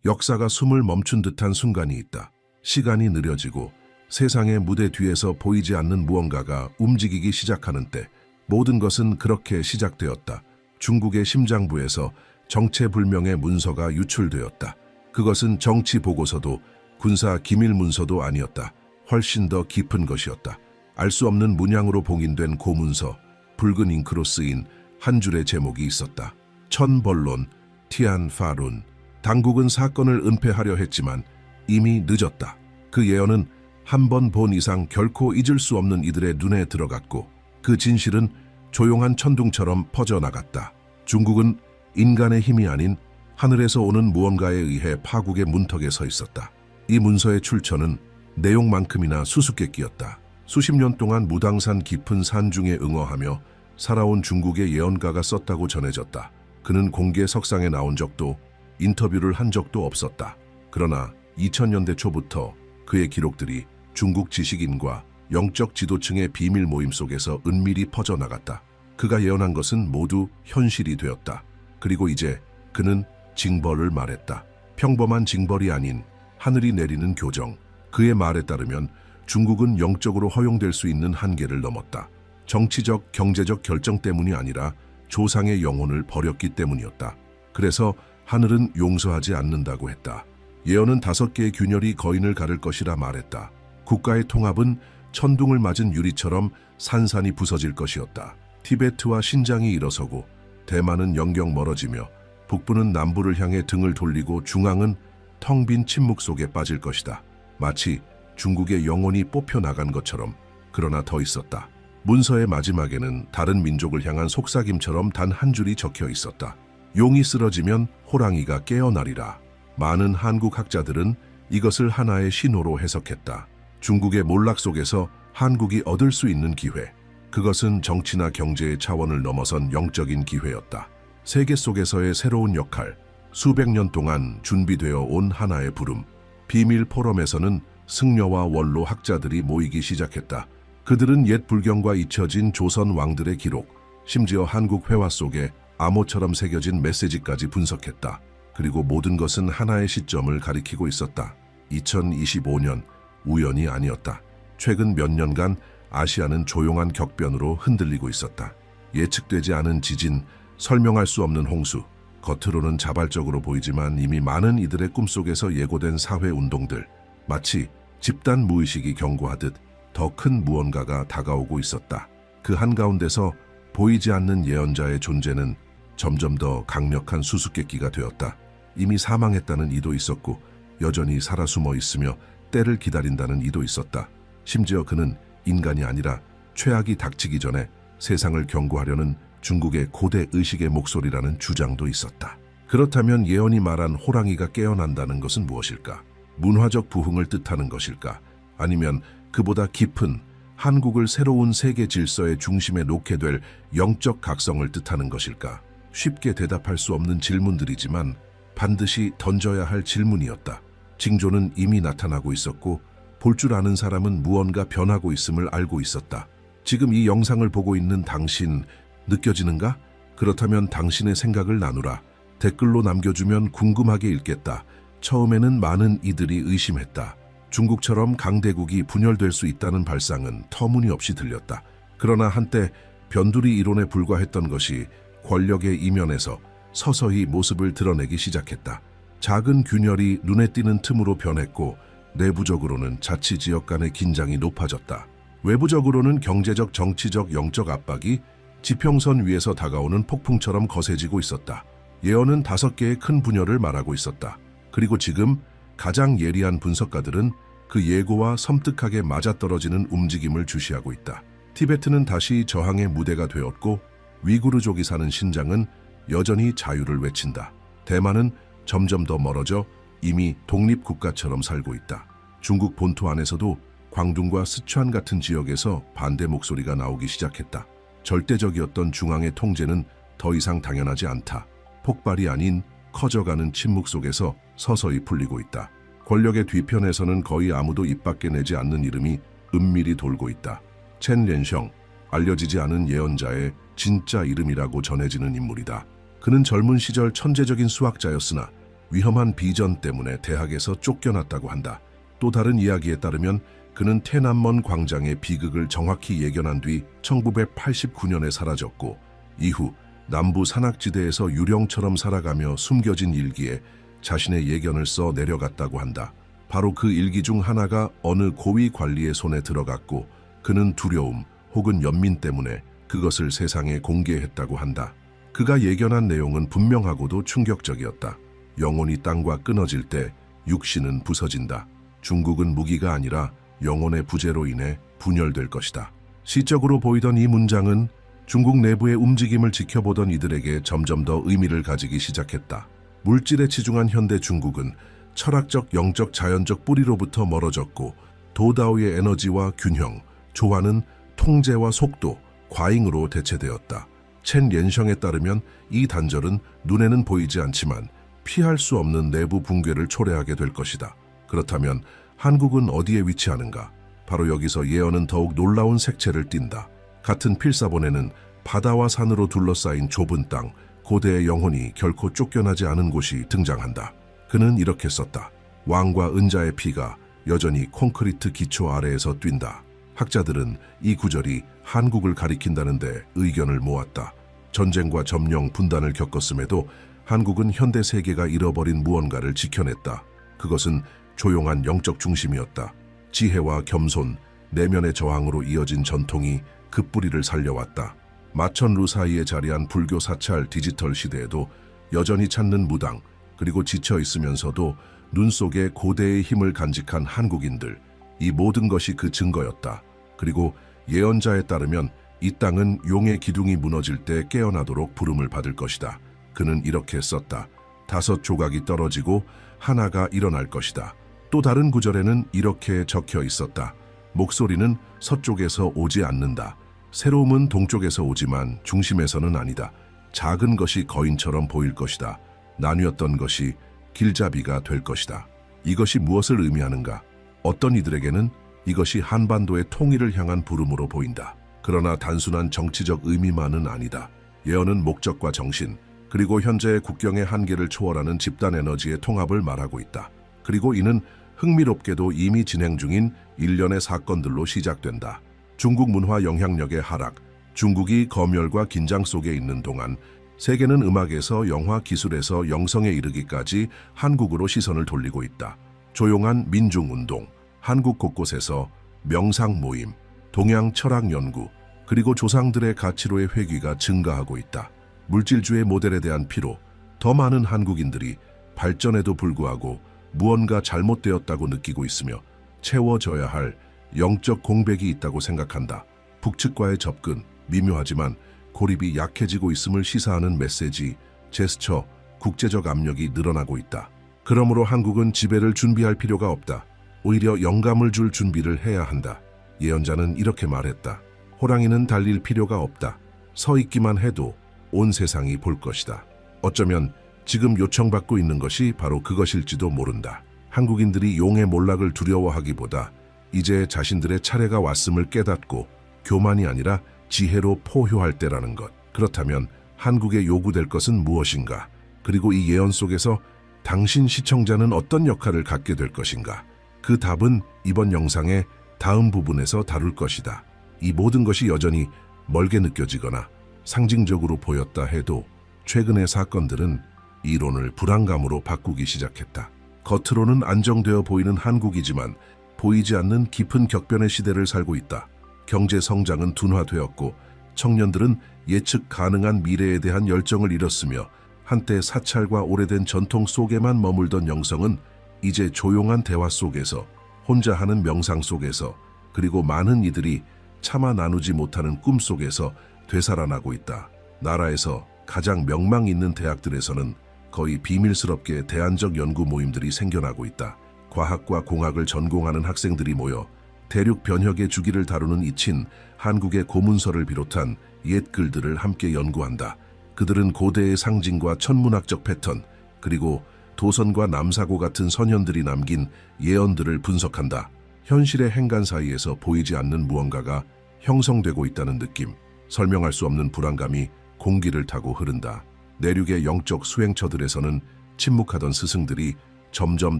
역사가 숨을 멈춘 듯한 순간이 있다. 시간이 느려지고 세상의 무대 뒤에서 보이지 않는 무언가가 움직이기 시작하는 때 모든 것은 그렇게 시작되었다. 중국의 심장부에서 정체불명의 문서가 유출되었다. 그것은 정치 보고서도 군사 기밀 문서도 아니었다. 훨씬 더 깊은 것이었다. 알 수 없는 문양으로 봉인된 고문서, 붉은 잉크로 쓰인 한 줄의 제목이 있었다. 천벌론, 티안파룬. 당국은 사건을 은폐하려 했지만 이미 늦었다. 그 예언은 한 번 본 이상 결코 잊을 수 없는 이들의 눈에 들어갔고 그 진실은 조용한 천둥처럼 퍼져나갔다. 중국은 인간의 힘이 아닌 하늘에서 오는 무언가에 의해 파국의 문턱에 서 있었다. 이 문서의 출처는 내용만큼이나 수수께끼였다. 수십 년 동안 무당산 깊은 산중에 응어하며 살아온 중국의 예언가가 썼다고 전해졌다. 그는 공개 석상에 나온 적도 인터뷰를 한 적도 없었다. 그러나 2000년대 초부터 그의 기록들이 중국 지식인과 영적 지도층의 비밀 모임 속에서 은밀히 퍼져나갔다. 그가 예언한 것은 모두 현실이 되었다. 그리고 이제 그는 징벌을 말했다. 평범한 징벌이 아닌 하늘이 내리는 교정. 그의 말에 따르면 중국은 영적으로 허용될 수 있는 한계를 넘었다. 정치적, 경제적 결정 때문이 아니라 조상의 영혼을 버렸기 때문이었다. 그래서 하늘은 용서하지 않는다고 했다. 예언은 5개의 균열이 거인을 가를 것이라 말했다. 국가의 통합은 천둥을 맞은 유리처럼 산산이 부서질 것이었다. 티베트와 신장이 일어서고 대만은 영영 멀어지며 북부는 남부를 향해 등을 돌리고 중앙은 텅 빈 침묵 속에 빠질 것이다. 마치 중국의 영혼이 뽑혀나간 것처럼. 그러나 더 있었다. 문서의 마지막에는 다른 민족을 향한 속삭임처럼 단 한 줄이 적혀 있었다. 용이 쓰러지면 호랑이가 깨어나리라. 많은 한국 학자들은 이것을 하나의 신호로 해석했다. 중국의 몰락 속에서 한국이 얻을 수 있는 기회. 그것은 정치나 경제의 차원을 넘어선 영적인 기회였다. 세계 속에서의 새로운 역할, 수백 년 동안 준비되어 온 하나의 부름. 비밀 포럼에서는 승려와 원로 학자들이 모이기 시작했다. 그들은 옛 불경과 잊혀진 조선 왕들의 기록, 심지어 한국 회화 속에 암호처럼 새겨진 메시지까지 분석했다. 그리고 모든 것은 하나의 시점을 가리키고 있었다. 2025년, 우연이 아니었다. 최근 몇 년간 아시아는 조용한 격변으로 흔들리고 있었다. 예측되지 않은 지진, 설명할 수 없는 홍수, 겉으로는 자발적으로 보이지만 이미 많은 이들의 꿈속에서 예고된 사회운동들, 마치 집단 무의식이 경고하듯 더 큰 무언가가 다가오고 있었다. 그 한가운데서 보이지 않는 예언자의 존재는 점점 더 강력한 수수께끼가 되었다. 이미 사망했다는 이도 있었고 여전히 살아 숨어 있으며 때를 기다린다는 이도 있었다. 심지어 그는 인간이 아니라 최악이 닥치기 전에 세상을 경고하려는 중국의 고대 의식의 목소리라는 주장도 있었다. 그렇다면 예언이 말한 호랑이가 깨어난다는 것은 무엇일까? 문화적 부흥을 뜻하는 것일까? 아니면 그보다 깊은 한국을 새로운 세계 질서의 중심에 놓게 될 영적 각성을 뜻하는 것일까? 쉽게 대답할 수 없는 질문들이지만 반드시 던져야 할 질문이었다. 징조는 이미 나타나고 있었고 볼 줄 아는 사람은 무언가 변하고 있음을 알고 있었다. 지금 이 영상을 보고 있는 당신, 느껴지는가? 그렇다면 당신의 생각을 나누라. 댓글로 남겨주면 궁금하게 읽겠다. 처음에는 많은 이들이 의심했다. 중국처럼 강대국이 분열될 수 있다는 발상은 터무니없이 들렸다. 그러나 한때 변두리 이론에 불과했던 것이 권력의 이면에서 서서히 모습을 드러내기 시작했다. 작은 균열이 눈에 띄는 틈으로 변했고 내부적으로는 자치지역 간의 긴장이 높아졌다. 외부적으로는 경제적, 정치적, 영적 압박이 지평선 위에서 다가오는 폭풍처럼 거세지고 있었다. 예언은 5개의 큰 분열을 말하고 있었다. 그리고 지금 가장 예리한 분석가들은 그 예고와 섬뜩하게 맞아떨어지는 움직임을 주시하고 있다. 티베트는 다시 저항의 무대가 되었고 위구르족이 사는 신장은 여전히 자유를 외친다. 대만은 점점 더 멀어져 이미 독립국가처럼 살고 있다. 중국 본토 안에서도 광둥과 스촨 같은 지역에서 반대 목소리가 나오기 시작했다. 절대적이었던 중앙의 통제는 더 이상 당연하지 않다. 폭발이 아닌 커져가는 침묵 속에서 서서히 풀리고 있다. 권력의 뒤편에서는 거의 아무도 입 밖에 내지 않는 이름이 은밀히 돌고 있다. 첸 렌셩, 알려지지 않은 예언자의 진짜 이름이라고 전해지는 인물이다. 그는 젊은 시절 천재적인 수학자였으나 위험한 비전 때문에 대학에서 쫓겨났다고 한다. 또 다른 이야기에 따르면 그는 테난먼 광장의 비극을 정확히 예견한 뒤 1989년에 사라졌고 이후 남부 산악지대에서 유령처럼 살아가며 숨겨진 일기에 자신의 예견을 써 내려갔다고 한다. 바로 그 일기 중 하나가 어느 고위 관리의 손에 들어갔고 그는 두려움 혹은 연민 때문에 그것을 세상에 공개했다고 한다. 그가 예견한 내용은 분명하고도 충격적이었다. 영혼이 땅과 끊어질 때 육신은 부서진다. 중국은 무기가 아니라 영혼의 부재로 인해 분열될 것이다. 시적으로 보이던 이 문장은 중국 내부의 움직임을 지켜보던 이들에게 점점 더 의미를 가지기 시작했다. 물질에 치중한 현대 중국은 철학적, 영적, 자연적 뿌리로부터 멀어졌고 도다오의 에너지와 균형, 조화는 통제와 속도, 과잉으로 대체되었다. 첸 옌성에 따르면 이 단절은 눈에는 보이지 않지만 피할 수 없는 내부 붕괴를 초래하게 될 것이다. 그렇다면 한국은 어디에 위치하는가? 바로 여기서 예언은 더욱 놀라운 색채를 띈다. 같은 필사본에는 바다와 산으로 둘러싸인 좁은 땅, 고대의 영혼이 결코 쫓겨나지 않은 곳이 등장한다. 그는 이렇게 썼다. 왕과 은자의 피가 여전히 콘크리트 기초 아래에서 뛴다. 학자들은 이 구절이 한국을 가리킨다는데 의견을 모았다. 전쟁과 점령, 분단을 겪었음에도 한국은 현대 세계가 잃어버린 무언가를 지켜냈다. 그것은 조용한 영적 중심이었다. 지혜와 겸손, 내면의 저항으로 이어진 전통이 그 뿌리를 살려왔다. 마천루 사이에 자리한 불교 사찰 디지털 시대에도 여전히 찾는 무당, 그리고 지쳐 있으면서도 눈 속에 고대의 힘을 간직한 한국인들, 이 모든 것이 그 증거였다. 그리고 예언자에 따르면 이 땅은 용의 기둥이 무너질 때 깨어나도록 부름을 받을 것이다. 그는 이렇게 썼다. 5 조각이 떨어지고 하나가 일어날 것이다. 또 다른 구절에는 이렇게 적혀 있었다. 목소리는 서쪽에서 오지 않는다. 새로움은 동쪽에서 오지만 중심에서는 아니다. 작은 것이 거인처럼 보일 것이다. 나뉘었던 것이 길잡이가 될 것이다. 이것이 무엇을 의미하는가? 어떤 이들에게는 이것이 한반도의 통일을 향한 부름으로 보인다. 그러나 단순한 정치적 의미만은 아니다. 예언은 목적과 정신, 그리고 현재의 국경의 한계를 초월하는 집단 에너지의 통합을 말하고 있다. 그리고 이는 흥미롭게도 이미 진행 중인 일련의 사건들로 시작된다. 중국 문화 영향력의 하락, 중국이 검열과 긴장 속에 있는 동안 세계는 음악에서 영화, 기술에서 영성에 이르기까지 한국으로 시선을 돌리고 있다. 조용한 민중운동, 한국 곳곳에서 명상 모임, 동양 철학 연구, 그리고 조상들의 가치로의 회귀가 증가하고 있다. 물질주의 모델에 대한 피로, 더 많은 한국인들이 발전에도 불구하고 무언가 잘못되었다고 느끼고 있으며 채워져야 할 영적 공백이 있다고 생각한다. 북측과의 접근, 미묘하지만 고립이 약해지고 있음을 시사하는 메시지, 제스처, 국제적 압력이 늘어나고 있다. 그러므로 한국은 지배를 준비할 필요가 없다. 오히려 영감을 줄 준비를 해야 한다. 예언자는 이렇게 말했다. 호랑이는 달릴 필요가 없다. 서 있기만 해도 온 세상이 볼 것이다. 어쩌면 지금 요청받고 있는 것이 바로 그것일지도 모른다. 한국인들이 용의 몰락을 두려워하기보다 이제 자신들의 차례가 왔음을 깨닫고 교만이 아니라 지혜로 포효할 때라는 것. 그렇다면 한국에 요구될 것은 무엇인가? 그리고 이 예언 속에서 당신 시청자는 어떤 역할을 갖게 될 것인가? 그 답은 이번 영상의 다음 부분에서 다룰 것이다. 이 모든 것이 여전히 멀게 느껴지거나 상징적으로 보였다 해도 최근의 사건들은 이론을 불안감으로 바꾸기 시작했다. 겉으로는 안정되어 보이는 한국이지만 보이지 않는 깊은 격변의 시대를 살고 있다. 경제 성장은 둔화되었고 청년들은 예측 가능한 미래에 대한 열정을 잃었으며 한때 사찰과 오래된 전통 속에만 머물던 영성은 이제 조용한 대화 속에서, 혼자 하는 명상 속에서, 그리고 많은 이들이 차마 나누지 못하는 꿈 속에서 되살아나고 있다. 나라에서 가장 명망 있는 대학들에서는 거의 비밀스럽게 대안적 연구 모임들이 생겨나고 있다. 과학과 공학을 전공하는 학생들이 모여 대륙 변혁의 주기를 다루는 이친 한국의 고문서를 비롯한 옛 글들을 함께 연구한다. 그들은 고대의 상징과 천문학적 패턴, 그리고 도선과 남사고 같은 선현들이 남긴 예언들을 분석한다. 현실의 행간 사이에서 보이지 않는 무언가가 형성되고 있다는 느낌, 설명할 수 없는 불안감이 공기를 타고 흐른다. 내륙의 영적 수행처들에서는 침묵하던 스승들이 점점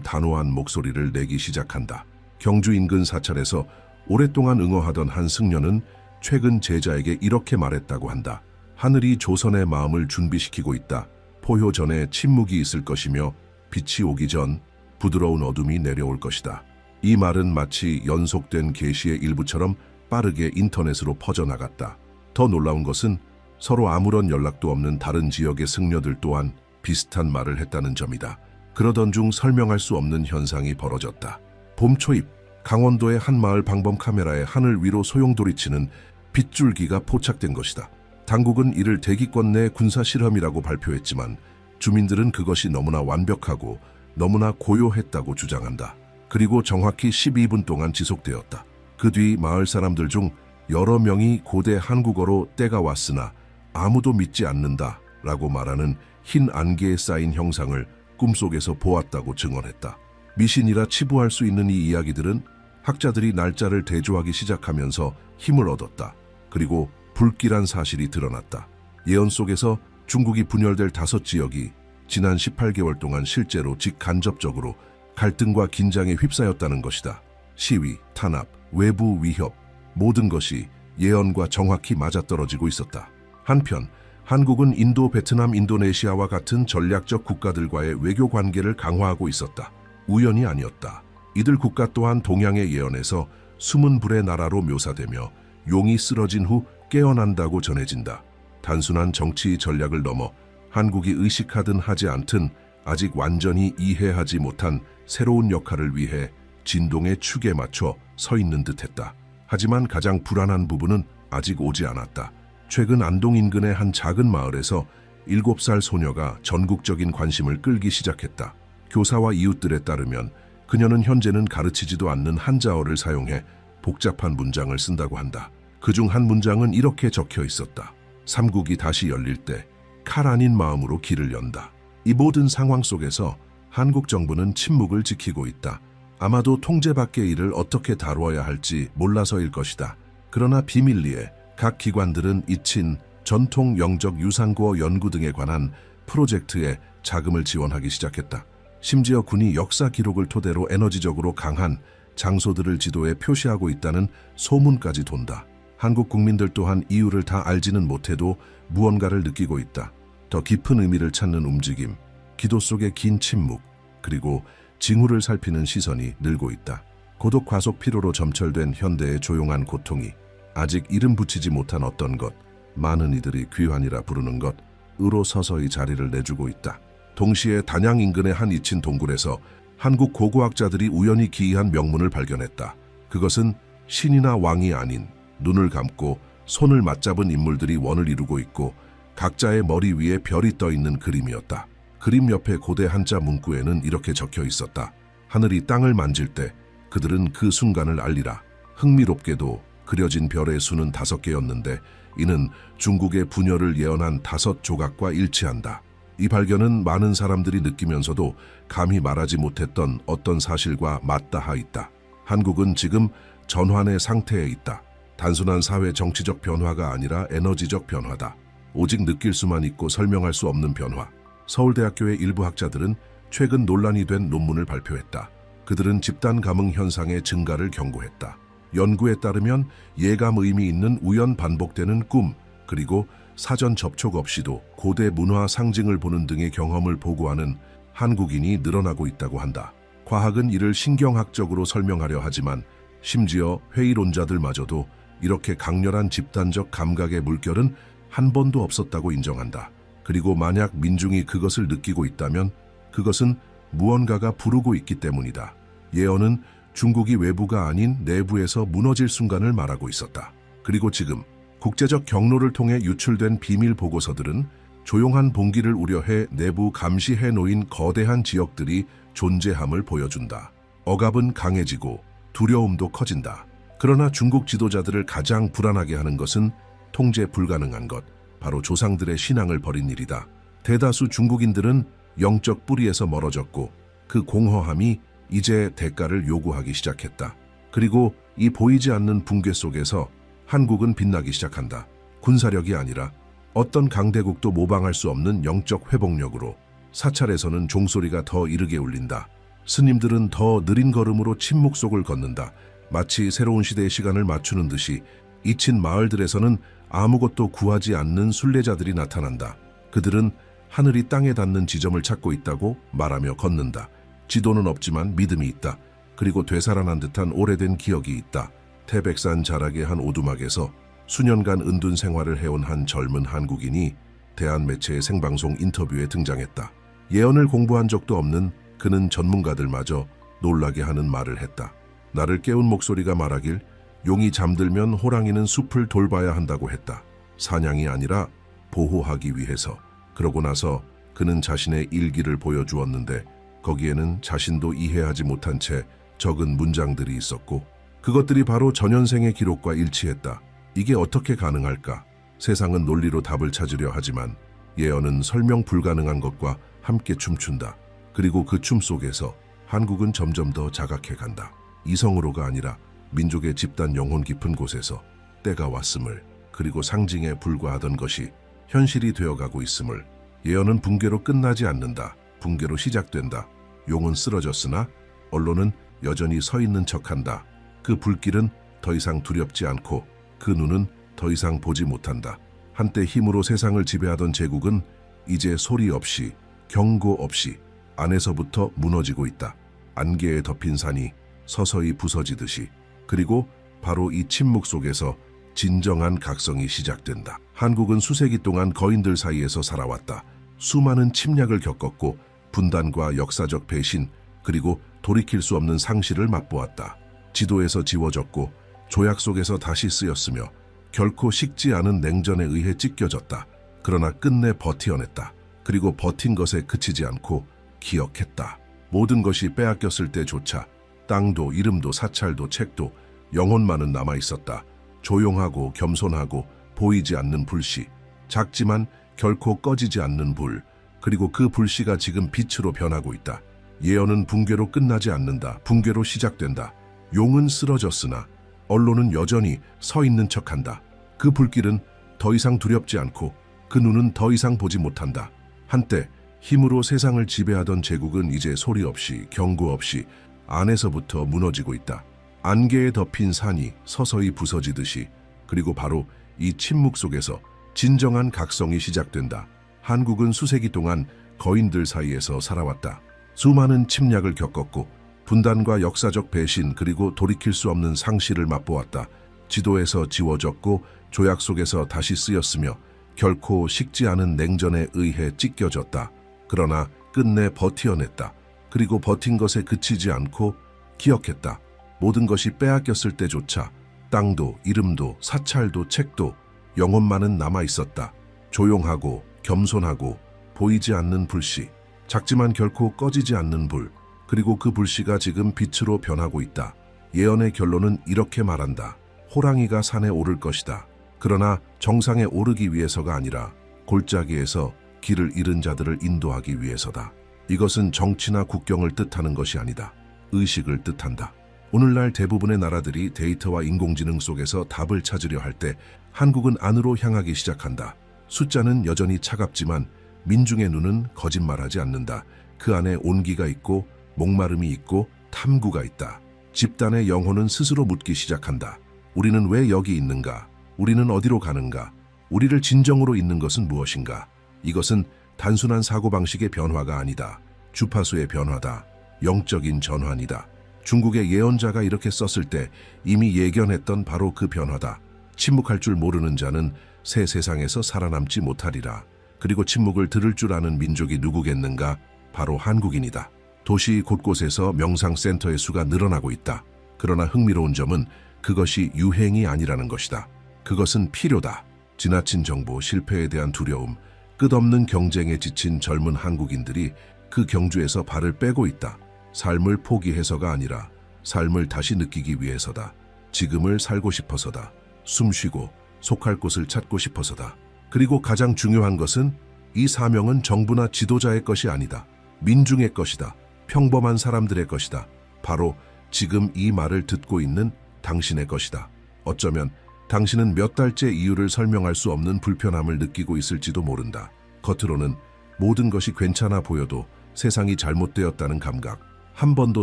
단호한 목소리를 내기 시작한다. 경주 인근 사찰에서 오랫동안 응어하던 한 승려는 최근 제자에게 이렇게 말했다고 한다. 하늘이 조선의 마음을 준비시키고 있다. 포효 전에 침묵이 있을 것이며 빛이 오기 전 부드러운 어둠이 내려올 것이다. 이 말은 마치 연속된 계시의 일부처럼 빠르게 인터넷으로 퍼져나갔다. 더 놀라운 것은 서로 아무런 연락도 없는 다른 지역의 승려들 또한 비슷한 말을 했다는 점이다. 그러던 중 설명할 수 없는 현상이 벌어졌다. 봄 초입, 강원도의 한 마을 방범 카메라에 하늘 위로 소용돌이치는 빗줄기가 포착된 것이다. 당국은 이를 대기권 내 군사 실험이라고 발표했지만 주민들은 그것이 너무나 완벽하고 너무나 고요했다고 주장한다. 그리고 정확히 12분 동안 지속되었다. 그 뒤 마을 사람들 중 여러 명이 고대 한국어로 때가 왔으나 아무도 믿지 않는다 라고 말하는 흰 안개에 쌓인 형상을 꿈속에서 보았다고 증언했다. 미신이라 치부할 수 있는 이 이야기들은 학자들이 날짜를 대조하기 시작하면서 힘을 얻었다. 그리고 불길한 사실이 드러났다. 예언 속에서 중국이 분열될 5지역이 지난 18개월 동안 실제로 직간접적으로 갈등과 긴장에 휩싸였다는 것이다. 시위, 탄압, 외부 위협, 모든 것이 예언과 정확히 맞아떨어지고 있었다. 한편 한국은 인도, 베트남, 인도네시아와 같은 전략적 국가들과의 외교 관계를 강화하고 있었다. 우연이 아니었다. 이들 국가 또한 동양의 예언에서 숨은 불의 나라로 묘사되며 용이 쓰러진 후 깨어난다고 전해진다. 단순한 정치 전략을 넘어 한국이 의식하든 하지 않든 아직 완전히 이해하지 못한 새로운 역할을 위해 진동의 축에 맞춰 서 있는 듯했다. 하지만 가장 불안한 부분은 아직 오지 않았다. 최근 안동 인근의 한 작은 마을에서 7살 소녀가 전국적인 관심을 끌기 시작했다. 교사와 이웃들에 따르면 그녀는 현재는 가르치지도 않는 한자어를 사용해 복잡한 문장을 쓴다고 한다. 그중 한 문장은 이렇게 적혀 있었다. 삼국이 다시 열릴 때 칼 아닌 마음으로 길을 연다. 이 모든 상황 속에서 한국 정부는 침묵을 지키고 있다. 아마도 통제 밖의 일을 어떻게 다루어야 할지 몰라서일 것이다. 그러나 비밀리에 각 기관들은 잊힌 전통 영적 유산구어 연구 등에 관한 프로젝트에 자금을 지원하기 시작했다. 심지어 군이 역사 기록을 토대로 에너지적으로 강한 장소들을 지도에 표시하고 있다는 소문까지 돈다. 한국 국민들 또한 이유를 다 알지는 못해도 무언가를 느끼고 있다. 더 깊은 의미를 찾는 움직임, 기도 속의 긴 침묵, 그리고 징후를 살피는 시선이 늘고 있다. 고독 과속 피로로 점철된 현대의 조용한 고통이 아직 이름 붙이지 못한 어떤 것, 많은 이들이 귀환이라 부르는 것, 으로 서서히 자리를 내주고 있다. 동시에 단양 인근의 한 잊힌 동굴에서 한국 고고학자들이 우연히 기이한 명문을 발견했다. 그것은 신이나 왕이 아닌 눈을 감고 손을 맞잡은 인물들이 원을 이루고 있고 각자의 머리 위에 별이 떠 있는 그림이었다. 그림 옆에 고대 한자 문구에는 이렇게 적혀 있었다. 하늘이 땅을 만질 때 그들은 그 순간을 알리라. 흥미롭게도 그려진 별의 수는 5개였는데 이는 중국의 분열을 예언한 5조각과 일치한다. 이 발견은 많은 사람들이 느끼면서도 감히 말하지 못했던 어떤 사실과 맞닿아 있다. 한국은 지금 전환의 상태에 있다. 단순한 사회 정치적 변화가 아니라 에너지적 변화다. 오직 느낄 수만 있고 설명할 수 없는 변화. 서울대학교의 일부 학자들은 최근 논란이 된 논문을 발표했다. 그들은 집단 감흥 현상의 증가를 경고했다. 연구에 따르면 예감 의미 있는 우연 반복되는 꿈, 그리고 사전 접촉 없이도 고대 문화 상징을 보는 등의 경험을 보고하는 한국인이 늘어나고 있다고 한다. 과학은 이를 신경학적으로 설명하려 하지만 심지어 회의론자들마저도 이렇게 강렬한 집단적 감각의 물결은 한 번도 없었다고 인정한다. 그리고 만약 민중이 그것을 느끼고 있다면 그것은 무언가가 부르고 있기 때문이다. 예언은 중국이 외부가 아닌 내부에서 무너질 순간을 말하고 있었다. 그리고 지금 국제적 경로를 통해 유출된 비밀 보고서들은 조용한 봉기를 우려해 내부 감시해 놓인 거대한 지역들이 존재함을 보여준다. 억압은 강해지고 두려움도 커진다. 그러나 중국 지도자들을 가장 불안하게 하는 것은 통제 불가능한 것, 바로 조상들의 신앙을 버린 일이다. 대다수 중국인들은 영적 뿌리에서 멀어졌고 그 공허함이 이제 대가를 요구하기 시작했다. 그리고 이 보이지 않는 붕괴 속에서 한국은 빛나기 시작한다. 군사력이 아니라 어떤 강대국도 모방할 수 없는 영적 회복력으로 사찰에서는 종소리가 더 이르게 울린다. 스님들은 더 느린 걸음으로 침묵 속을 걷는다. 마치 새로운 시대의 시간을 맞추는 듯이 잊힌 마을들에서는 아무것도 구하지 않는 순례자들이 나타난다. 그들은 하늘이 땅에 닿는 지점을 찾고 있다고 말하며 걷는다. 지도는 없지만 믿음이 있다. 그리고 되살아난 듯한 오래된 기억이 있다. 태백산 자락의 한 오두막에서 수년간 은둔 생활을 해온 한 젊은 한국인이 대한매체의 생방송 인터뷰에 등장했다. 예언을 공부한 적도 없는 그는 전문가들마저 놀라게 하는 말을 했다. 나를 깨운 목소리가 말하길 용이 잠들면 호랑이는 숲을 돌봐야 한다고 했다. 사냥이 아니라 보호하기 위해서. 그러고 나서 그는 자신의 일기를 보여주었는데 거기에는 자신도 이해하지 못한 채 적은 문장들이 있었고 그것들이 바로 전현생의 기록과 일치했다. 이게 어떻게 가능할까? 세상은 논리로 답을 찾으려 하지만 예언은 설명 불가능한 것과 함께 춤춘다. 그리고 그 춤 속에서 한국은 점점 더 자각해 간다. 이성으로가 아니라 민족의 집단 영혼 깊은 곳에서 때가 왔음을, 그리고 상징에 불과하던 것이 현실이 되어가고 있음을. 예언은 붕괴로 끝나지 않는다. 붕괴로 시작된다. 용은 쓰러졌으나 언론은 여전히 서 있는 척한다. 그 불길은 더 이상 두렵지 않고 그 눈은 더 이상 보지 못한다. 한때 힘으로 세상을 지배하던 제국은 이제 소리 없이, 경고 없이 안에서부터 무너지고 있다. 안개에 덮인 산이 서서히 부서지듯이. 그리고 바로 이 침묵 속에서 진정한 각성이 시작된다. 한국은 수세기 동안 거인들 사이에서 살아왔다. 수많은 침략을 겪었고 분단과 역사적 배신, 그리고 돌이킬 수 없는 상실을 맛보았다. 지도에서 지워졌고 조약 속에서 다시 쓰였으며 결코 식지 않은 냉전에 의해 찢겨졌다. 그러나 끝내 버티어냈다. 그리고 버틴 것에 그치지 않고 기억했다. 모든 것이 빼앗겼을 때조차 땅도 이름도 사찰도 책도 영혼만은 남아있었다. 조용하고 겸손하고 보이지 않는 불씨, 작지만 결코 꺼지지 않는 불, 그리고 그 불씨가 지금 빛으로 변하고 있다. 예언은 붕괴로 끝나지 않는다. 붕괴로 시작된다. 용은 쓰러졌으나 언론은 여전히 서 있는 척한다. 그 불길은 더 이상 두렵지 않고 그 눈은 더 이상 보지 못한다. 한때 힘으로 세상을 지배하던 제국은 이제 소리 없이, 경고 없이 안에서부터 무너지고 있다. 안개에 덮인 산이 서서히 부서지듯이. 그리고 바로 이 침묵 속에서 진정한 각성이 시작된다. 한국은 수세기 동안 거인들 사이에서 살아왔다. 수많은 침략을 겪었고 분단과 역사적 배신, 그리고 돌이킬 수 없는 상실을 맛보았다. 지도에서 지워졌고 조약 속에서 다시 쓰였으며 결코 식지 않은 냉전에 의해 찢겨졌다. 그러나 끝내 버티어냈다. 그리고 버틴 것에 그치지 않고 기억했다. 모든 것이 빼앗겼을 때조차 땅도 이름도 사찰도 책도 영혼만은 남아있었다. 조용하고 겸손하고 보이지 않는 불씨, 작지만 결코 꺼지지 않는 불, 그리고 그 불씨가 지금 빛으로 변하고 있다. 예언의 결론은 이렇게 말한다. 호랑이가 산에 오를 것이다. 그러나 정상에 오르기 위해서가 아니라 골짜기에서 길을 잃은 자들을 인도하기 위해서다. 이것은 정치나 국경을 뜻하는 것이 아니다. 의식을 뜻한다. 오늘날 대부분의 나라들이 데이터와 인공지능 속에서 답을 찾으려 할 때 한국은 안으로 향하기 시작한다. 숫자는 여전히 차갑지만 민중의 눈은 거짓말하지 않는다. 그 안에 온기가 있고 목마름이 있고 탐구가 있다. 집단의 영혼은 스스로 묻기 시작한다. 우리는 왜 여기 있는가? 우리는 어디로 가는가? 우리를 진정으로 잇는 것은 무엇인가? 이것은 단순한 사고방식의 변화가 아니다. 주파수의 변화다. 영적인 전환이다. 중국의 예언자가 이렇게 썼을 때 이미 예견했던 바로 그 변화다. 침묵할 줄 모르는 자는 새 세상에서 살아남지 못하리라. 그리고 침묵을 들을 줄 아는 민족이 누구겠는가? 바로 한국인이다. 도시 곳곳에서 명상센터의 수가 늘어나고 있다. 그러나 흥미로운 점은 그것이 유행이 아니라는 것이다. 그것은 필요다. 지나친 정보, 실패에 대한 두려움, 끝없는 경쟁에 지친 젊은 한국인들이 그 경주에서 발을 빼고 있다. 삶을 포기해서가 아니라 삶을 다시 느끼기 위해서다. 지금을 살고 싶어서다. 숨쉬고 속할 곳을 찾고 싶어서다. 그리고 가장 중요한 것은 이 사명은 정부나 지도자의 것이 아니다. 민중의 것이다. 평범한 사람들의 것이다. 바로 지금 이 말을 듣고 있는 당신의 것이다. 어쩌면 당신은 몇 달째 이유를 설명할 수 없는 불편함을 느끼고 있을지도 모른다. 겉으로는 모든 것이 괜찮아 보여도 세상이 잘못되었다는 감각, 한 번도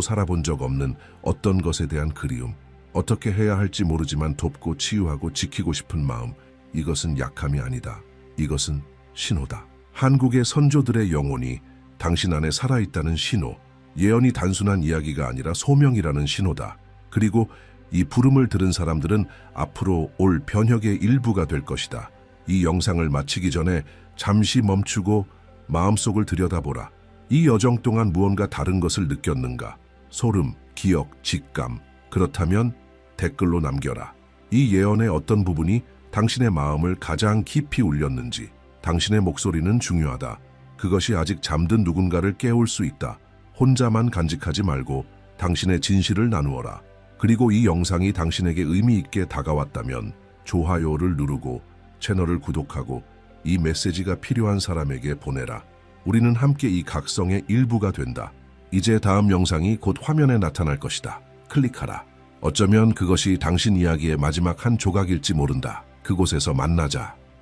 살아본 적 없는 어떤 것에 대한 그리움, 어떻게 해야 할지 모르지만 돕고 치유하고 지키고 싶은 마음, 이것은 약함이 아니다. 이것은 신호다. 한국의 선조들의 영혼이 당신 안에 살아있다는 신호, 예언이 단순한 이야기가 아니라 소명이라는 신호다. 그리고 이 부름을 들은 사람들은 앞으로 올 변혁의 일부가 될 것이다. 이 영상을 마치기 전에 잠시 멈추고 마음속을 들여다보라. 이 여정 동안 무언가 다른 것을 느꼈는가? 소름, 기억, 직감. 그렇다면 댓글로 남겨라. 이 예언의 어떤 부분이 당신의 마음을 가장 깊이 울렸는지. 당신의 목소리는 중요하다. 그것이 아직 잠든 누군가를 깨울 수 있다. 혼자만 간직하지 말고 당신의 진실을 나누어라. 그리고 이 영상이 당신에게 의미 있게 다가왔다면 좋아요를 누르고 채널을 구독하고 이 메시지가 필요한 사람에게 보내라. 우리는 함께 이 각성의 일부가 된다. 이제 다음 영상이 곧 화면에 나타날 것이다. 클릭하라. 어쩌면 그것이 당신 이야기의 마지막 한 조각일지 모른다. 그곳에서 만나자.